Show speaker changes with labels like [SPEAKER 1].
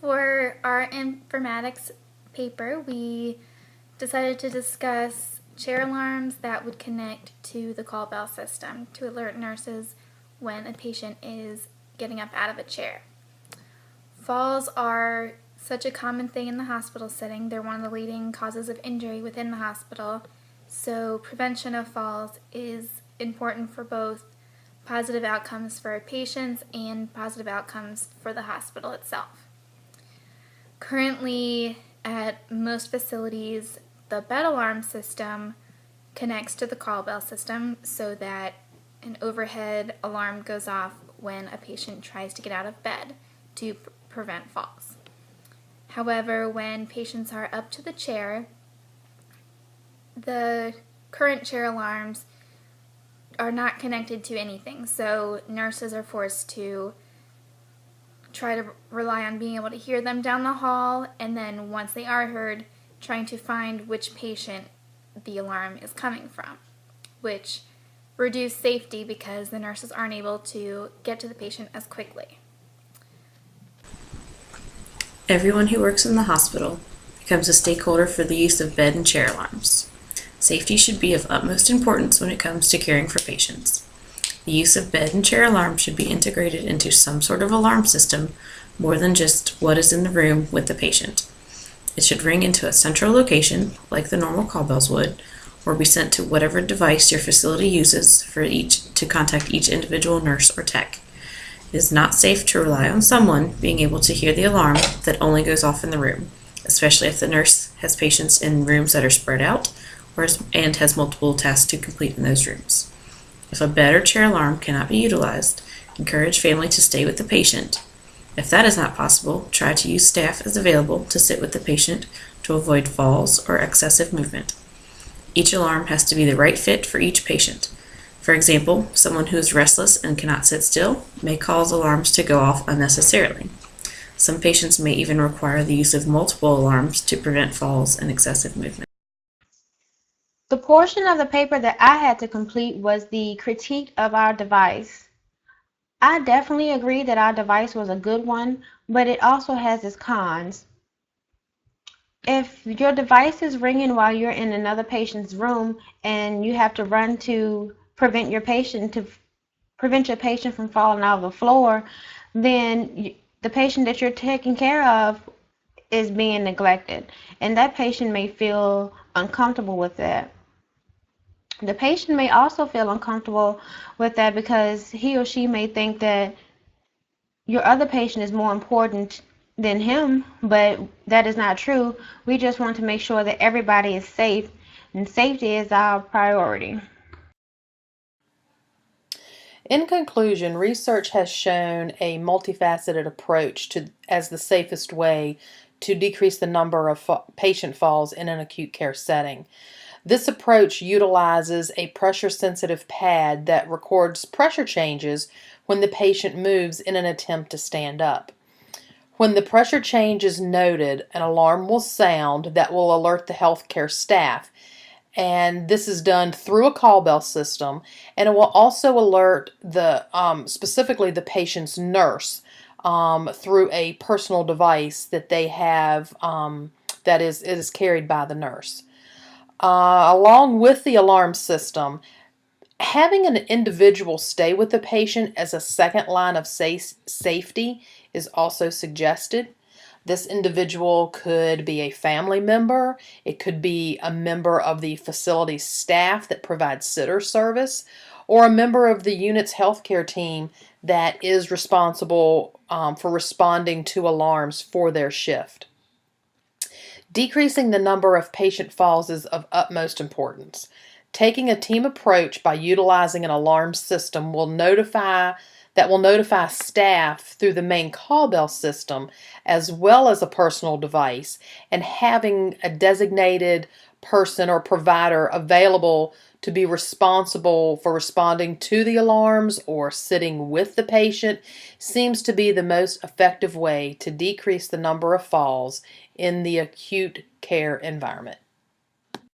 [SPEAKER 1] For our informatics paper, we decided to discuss chair alarms that would connect to the call bell system to alert nurses when a patient is getting up out of a chair. Falls are such a common thing in the hospital setting. They're one of the leading causes of injury within the hospital, so prevention of falls is important for both positive outcomes for patients and positive outcomes for the hospital itself. Currently, at most facilities, the bed alarm system connects to the call bell system so that an overhead alarm goes off when a patient tries to get out of bed to prevent falls. However, when patients are up to the chair, the current chair alarms are not connected to anything, so nurses are forced to try to rely on being able to hear them down the hall, and then once they are heard, trying to find which patient the alarm is coming from, which reduces safety because the nurses aren't able to get to the patient as quickly.
[SPEAKER 2] Everyone who works in the hospital becomes a stakeholder for the use of bed and chair alarms. Safety should be of utmost importance when it comes to caring for patients. The use of bed and chair alarms should be integrated into some sort of alarm system more than just what is in the room with the patient. It should ring into a central location, like the normal call bells would, or be sent to whatever device your facility uses to contact each individual nurse or tech. It is not safe to rely on someone being able to hear the alarm that only goes off in the room, especially if the nurse has patients in rooms that are spread out and has multiple tasks to complete in those rooms. If a bed or chair alarm cannot be utilized, encourage family to stay with the patient. If that is not possible, try to use staff as available to sit with the patient to avoid falls or excessive movement. Each alarm has to be the right fit for each patient. For example, someone who is restless and cannot sit still may cause alarms to go off unnecessarily. Some patients may even require the use of multiple alarms to prevent falls and excessive movement.
[SPEAKER 3] The portion of the paper that I had to complete was the critique of our device. I definitely agree that our device was a good one, but it also has its cons. If your device is ringing while you're in another patient's room and you have to run to prevent your patient from falling out of the floor, then the patient that you're taking care of is being neglected, and that patient may feel uncomfortable with that. The patient may also feel uncomfortable with that because he or she may think that your other patient is more important than him, but that is not true. We just want to make sure that everybody is safe, and safety is our priority.
[SPEAKER 4] In conclusion, research has shown a multifaceted approach as the safest way to decrease the number of patient falls in an acute care setting. This approach utilizes a pressure-sensitive pad that records pressure changes when the patient moves in an attempt to stand up. When the pressure change is noted, an alarm will sound that will alert the healthcare staff, and this is done through a call bell system, and it will also alert specifically the patient's nurse through a personal device that they have that is carried by the nurse. Along with the alarm system, having an individual stay with the patient as a second line of safety is also suggested. This individual could be a family member, it could be a member of the facility staff that provides sitter service, or a member of the unit's healthcare team that is responsible for responding to alarms for their shift. Decreasing the number of patient falls is of utmost importance. Taking a team approach by utilizing an alarm system will notify staff through the main call bell system as well as a personal device, and having a designated person or provider available to be responsible for responding to the alarms or sitting with the patient seems to be the most effective way to decrease the number of falls in the acute care environment.